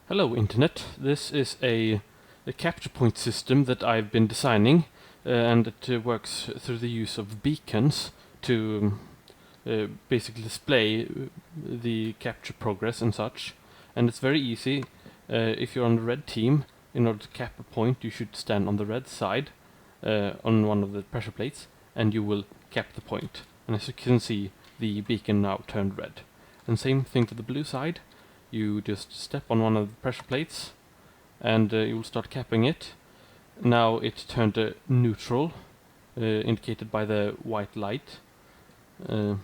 Hello Internet, this is a capture point system that I've been designing and it works through the use of beacons to basically display the capture progress and such. And it's very easy. If you're on the red team, in order to cap a point you should stand on the red side on one of the pressure plates and you will cap the point. And as you can see, the beacon now turned red. And same thing for the blue side. You just step on one of the pressure plates and you will start capping it. Now it turned neutral, indicated by the white light, and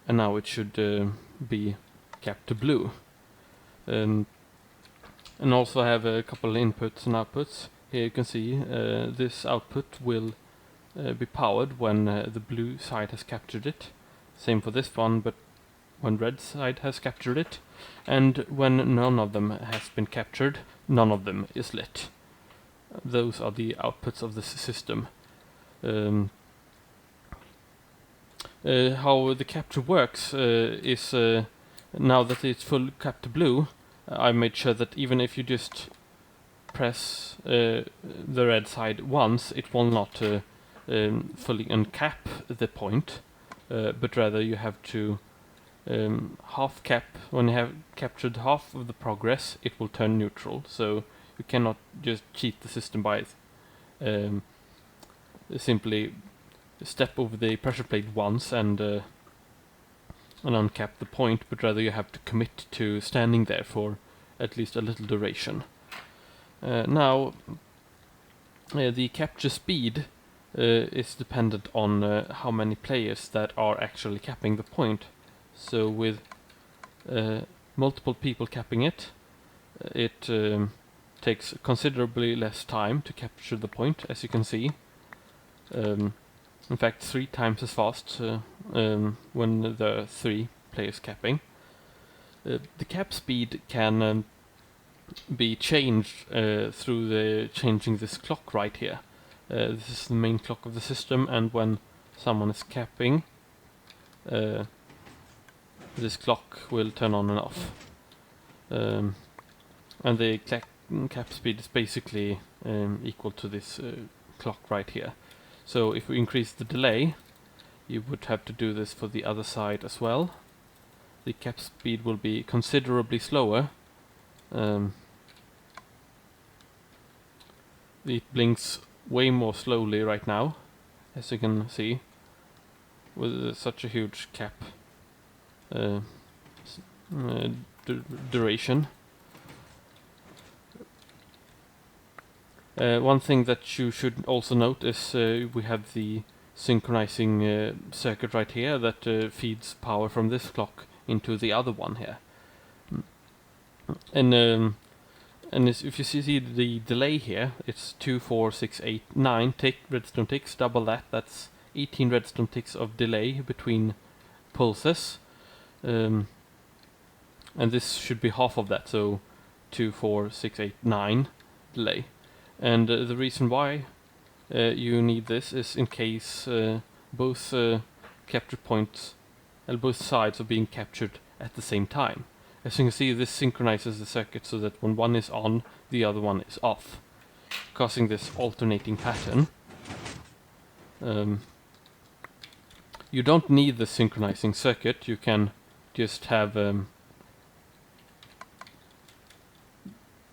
now it should be capped to blue. And also I have a couple of inputs and outputs. Here you can see this output will be powered when the blue side has captured it. Same for this one, but when red side has captured it, and when none of them has been captured, none of them is lit. Those are the outputs of this system. How the capture works is now that it's full capped to blue, I made sure that even if you just press the red side once, it will not fully uncap the point, but rather you have to half cap. When you have captured half of the progress, it will turn neutral. So you cannot just cheat the system by simply step over the pressure plate once and uncap the point, but rather you have to commit to standing there for at least a little duration. Now the capture speed is dependent on how many players that are actually capping the point. So with multiple people capping it, it takes considerably less time to capture the point, as you can see. In fact, 3 times as fast when there are 3 players capping. The cap speed can be changed through changing this clock right here. This is the main clock of the system, and when someone is capping, this clock will turn on and off. And the cap speed is basically equal to this clock right here. So if we increase the delay, you would have to do this for the other side as well. The cap speed will be considerably slower. It blinks way more slowly right now, as you can see, with such a huge cap duration. One thing that you should also note is we have the synchronizing circuit right here that feeds power from this clock into the other one here. And if you see the delay here, it's 2, 4, 6, 8, 9 redstone ticks, double that. That's 18 redstone ticks of delay between pulses. And this should be half of that, so 2, 4, 6, 8, 9 delay. And the reason why you need this is in case both capture points and both sides are being captured at the same time. As you can see, this synchronizes the circuit so that when one is on, the other one is off, causing this alternating pattern. You don't need the synchronizing circuit. You can just have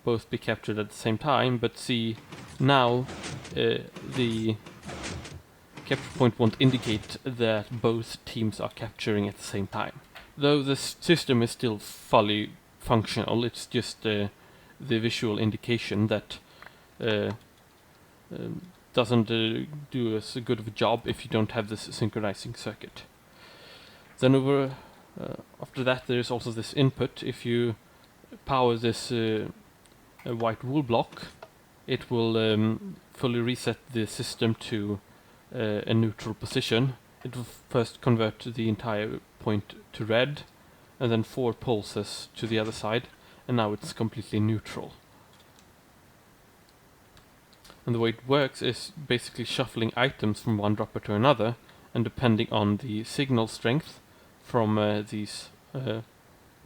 both be captured at the same time, but see, now the capture point won't indicate that both teams are capturing at the same time. Though the system is still fully functional, it's just the visual indication that doesn't do as good of a job if you don't have this synchronizing circuit. Then after that, there is also this input. If you power this white wool block, it will fully reset the system to a neutral position. It will first convert the entire point to red, and then 4 pulses to the other side, and now it's completely neutral. And the way it works is basically shuffling items from one dropper to another, and depending on the signal strength from these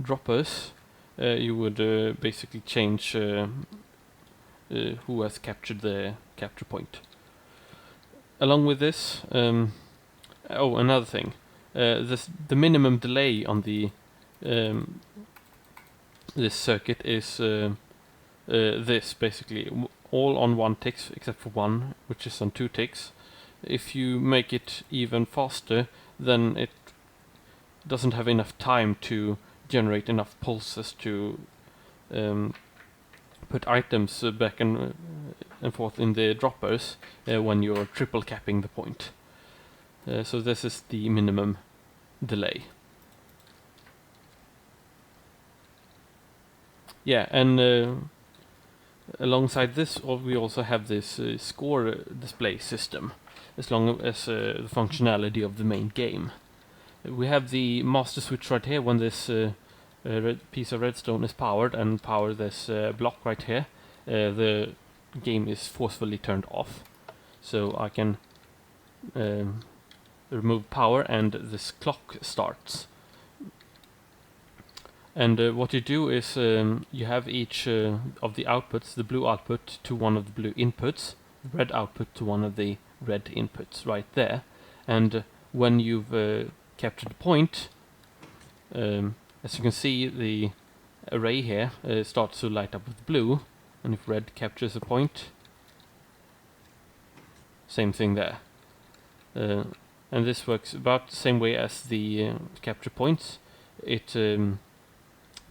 droppers, you would basically change who has captured the capture point. Along with this, another thing, the minimum delay on the this circuit is this basically all on 1 tick except for one, which is on 2 ticks. If you make it even faster, then it doesn't have enough time to generate enough pulses to put items back and forth in the droppers when you're triple capping the point. So this is the minimum delay. Yeah, and alongside this we also have this score display system, as long as the functionality of the main game. We have the master switch right here when this piece of redstone is powered, and power this block right here. The game is forcefully turned off. So I can remove power and this clock starts. And what you do is you have each of the outputs, the blue output to one of the blue inputs, the red output to one of the red inputs right there. And when you've captured the point, as you can see, the array here starts to light up with blue, and if red captures a point, same thing there. And this works about the same way as the capture points. It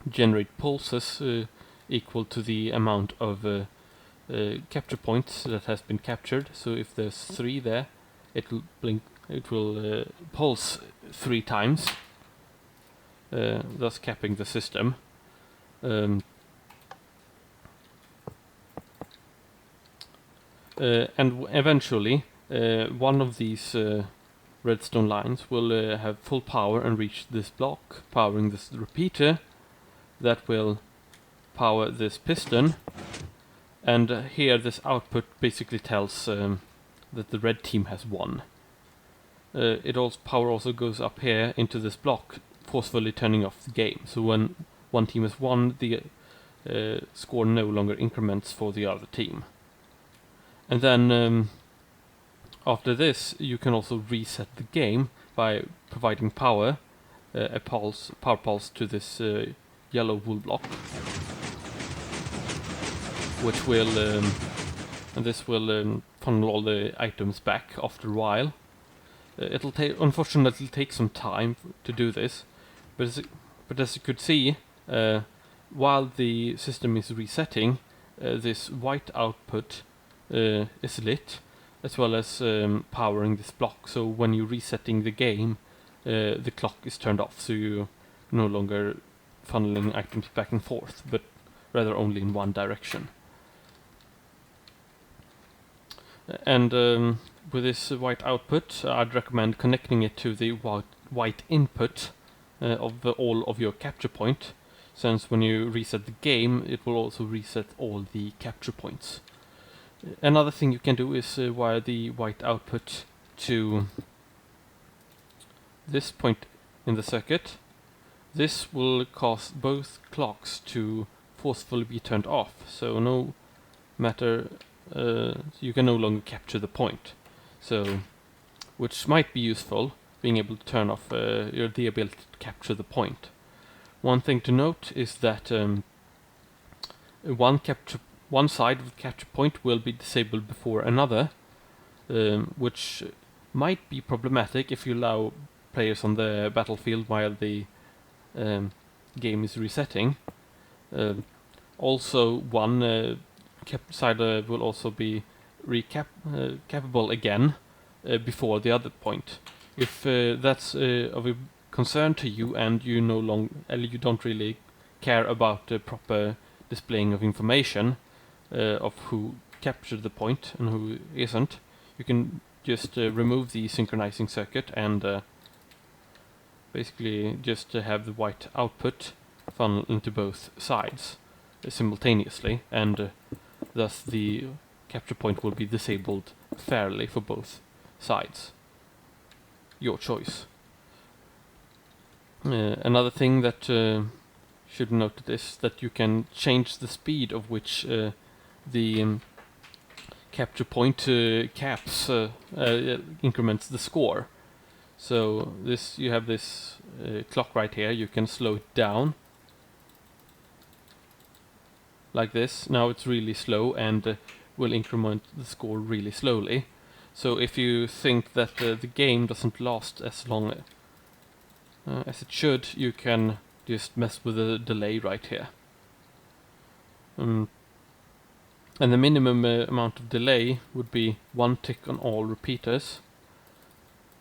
generate pulses equal to the amount of capture points that has been captured. So if there's 3 there, it will blink. It will pulse 3 times, thus capping the system. And eventually, one of these redstone lines will have full power and reach this block, powering this repeater. That will power this piston, and here this output basically tells that the red team has won. Power also goes up here into this block, forcefully turning off the game. So when one team has won, the score no longer increments for the other team. And then after this, you can also reset the game by providing power, power pulse to this yellow wool block, which will and this will funnel all the items back after a while. It'll unfortunately take some time to do this, but as you could see, while the system is resetting, this white output is lit, as well as powering this block. So when you're resetting the game, the clock is turned off, so you're no longer funneling items back and forth, but rather only in one direction. And with this white output, I'd recommend connecting it to the white input of all of your capture point, since when you reset the game, it will also reset all the capture points. Another thing you can do is wire the white output to this point in the circuit. This will cause both clocks to forcefully be turned off, so no matter you can no longer capture the point. So, which might be useful, being able to turn off the ability to capture the point. One thing to note is that one side of the capture point will be disabled before another, which might be problematic if you allow players on the battlefield while the game is resetting. Also, one side will also be capable again before the other point. If that's of a concern to you and you you don't really care about the proper displaying of information of who captured the point and who isn't, you can just remove the synchronizing circuit and basically just have the white output funnel into both sides simultaneously, and thus the capture point will be disabled fairly for both sides. Your choice. Another thing that should note this, that you can change the speed of which the capture point caps increments the score. So this, you have this clock right here. You can slow it down like this. Now it's really slow and will increment the score really slowly. So if you think that the game doesn't last as long as it should, you can just mess with the delay right here. And the minimum amount of delay would be 1 tick on all repeaters.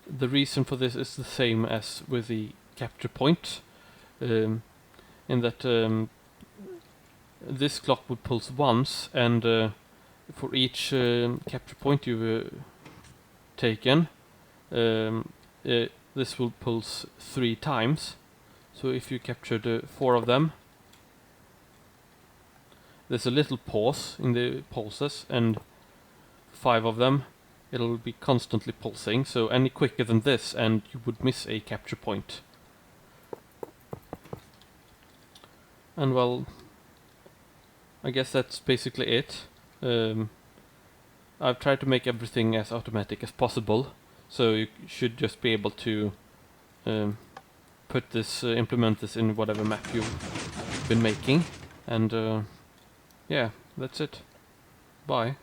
The reason for this is the same as with the capture point, in that this clock would pulse once, and for each capture point you've taken, this will pulse 3 times. So if you captured 4 of them, there's a little pause in the pulses, and 5 of them, it'll be constantly pulsing. So any quicker than this and you would miss a capture point. And well, I guess that's basically it. I've tried to make everything as automatic as possible, so you should just be able to implement this in whatever map you've been making. And yeah, that's it. Bye.